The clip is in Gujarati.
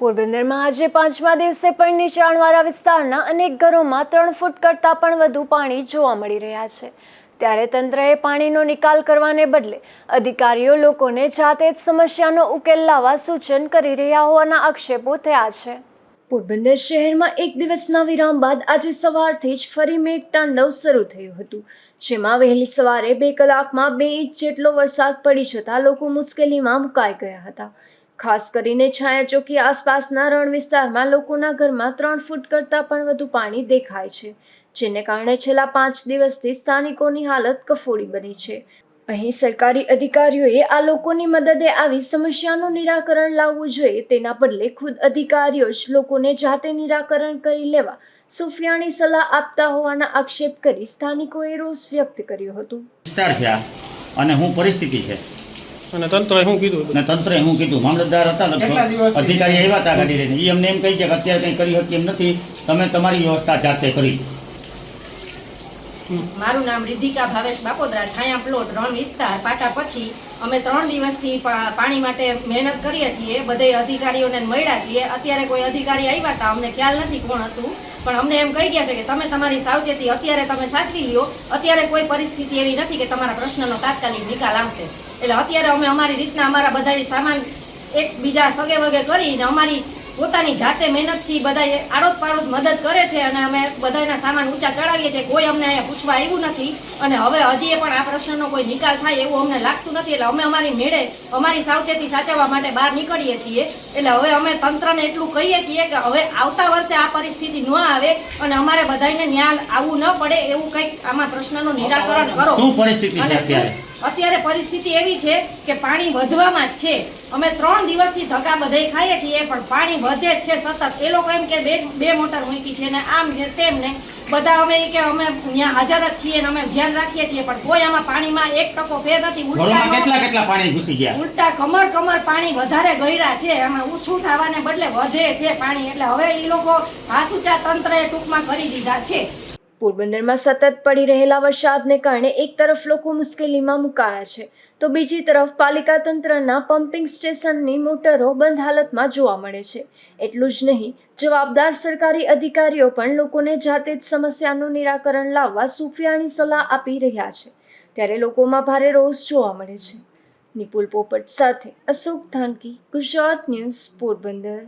પોરબંદરમાં આજે 5મા દિવસે પણ નીચાણવાળા વિસ્તારના અનેક ઘરોમાં 3 ફૂટ કરતાં પણ વધુ પાણી જોવા મળી રહ્યા છે। ત્યારે તંત્રએ પાણીનો નિકાલ કરવાને બદલે અધિકારીઓ લોકોને જાતે જ સમસ્યાનો ઉકેલ લાવવા સૂચન કરી રહ્યા હોવાના આક્ષેપો થયા છે। પોરબંદર શહેરમાં એક દિવસના વિરામ બાદ આજે સવારથી જ ફરી મેઘતાંડવ શરૂ થયું હતું, જેમાં વહેલી સવારે 2 કલાકમાં 2 ઇંચ જેટલો વરસાદ પડી જતાં લોકો મુશ્કેલીમાં મુકાઈ ગયા હતા। ખાસ કરીને છાયા ચોકી આસપાસના રણ વિસ્તારમાં લોકોના ઘરમાં 3 ફૂટ કરતાં પણ વધુ પાણી દેખાય છે, જેને કારણે છેલ્લા 5 દિવસથી સ્થાનિકોની હાલત કફોડી બની છે। અહીં સરકારી અધિકારીઓએ આ લોકોની મદદે આવી સમસ્યાનું નિરાકરણ લાવવું જોઈએ, તેના બદલે ખુદ અધિકારીઓ જ લોકોને જાતે નિરાકરણ કરી લેવા સુફિયાણી સલાહ આપતા હોવાના આક્ષેપ કરી સ્થાનિકોએ રોષ વ્યક્ત કર્યો હતો। અને હું પરિસ્થિતિ છે અને તંત્રએ શું કીધું મામલતદાર હતા, લગભગ અધિકારી આવ્યા હતા ગાડી લઈને, એ અમને એમ કહી છે કે અત્યારે કંઈ કરી શકીએ એમ નથી, તમે તમારી વ્યવસ્થા જાતે કરી। મારું નામ રિધિકા ભાવેશ બાપોદરા, છાયા પ્લોટ, રણ વિસ્તાર, પાટા પછી અમે 3 દિવસથી પાણી માટે મહેનત કરીએ છીએ। બધે અધિકારીઓને મળ્યા છીએ। અત્યારે કોઈ અધિકારી આવ્યા હતા, અમને ખ્યાલ નથી કોણ હતું, પણ અમને એમ કહી ગયા છે કે તમે તમારી સાવચેતી અત્યારે તમે સાચવી લ્યો, અત્યારે કોઈ પરિસ્થિતિ એવી નથી કે તમારા પ્રશ્નનો તાત્કાલિક નિકાલ આવશે। એટલે અત્યારે અમે અમારી રીતના અમારા બધા સામાન એકબીજા સગે વગે કરીને અમારી પોતાની જાતે મહેનતથી બધા આડોશ પાડોશ મદદ કરે છે અને અમે બધાના સામાન ઊંચા ચડાવીએ છીએ। કોઈ અમને અહીંયા પૂછવા આવ્યું નથી અને હવે હજી પણ આ પ્રશ્નનો કોઈ નિકાલ થાય એવું અમને લાગતું નથી। એટલે અમે અમારી મેળે અમારી સાવચેતી સાચવવા માટે બહાર નીકળીએ છીએ। એટલે હવે અમે તંત્રને એટલું કહીએ છીએ કે હવે આવતા વર્ષે આ પરિસ્થિતિ ન આવે અને અમારે બધાને ન્યાય આવવું ન પડે એવું કંઈક આમાં પ્રશ્નનું નિરાકરણ કરો। શું પરિસ્થિતિ છે અત્યારે? અત્યારે પરિસ્થિતિ એવી છે કે પાણી વધવામાં જ છે। અમે 3 દિવસથી ધક્કા બધે ખાઈએ છીએ પણ પાણી વધે જ છે સતત। એ લોકો એમ કે બે મોટર મૂકી છે ને આમ ને તેમ ને બધા અમે કે અમે ત્યાં હાજર જ છીએ ને અમે ધ્યાન રાખીએ છીએ, પણ કોઈ આમાં પાણીમાં 1% ફેર નથી। કેટલા પાણી ઘૂસી ગયા? ઉલટા કમર પાણી વધારે ગળ્યા છે, આમાં ઓછું થવાને બદલે વધે છે પાણી। એટલે હવે એ લોકો હાથ ઊંચા તંત્રએ ટૂંકમાં કરી દીધા છે। પોરબંદરમાં સતત પડી રહેલા વરસાદને કારણે એક તરફ લોકો મુશ્કેલીમાં મુકાયા છે, તો બીજી તરફ પાલિકા તંત્રના પમ્પિંગ સ્ટેશનની મોટરો બંધ હાલતમાં જોવા મળે છે। એટલું જ નહીં, જવાબદાર સરકારી અધિકારીઓ પણ લોકોને જાતે જ સમસ્યાનું નિરાકરણ લાવવા સુફિયાણી સલાહ આપી રહ્યા છે, ત્યારે લોકોમાં ભારે રોષ જોવા મળે છે। નિપુલ પોપટ સાથે અશોક ધાનકી, ગુજરાત ન્યૂઝ, પોરબંદર।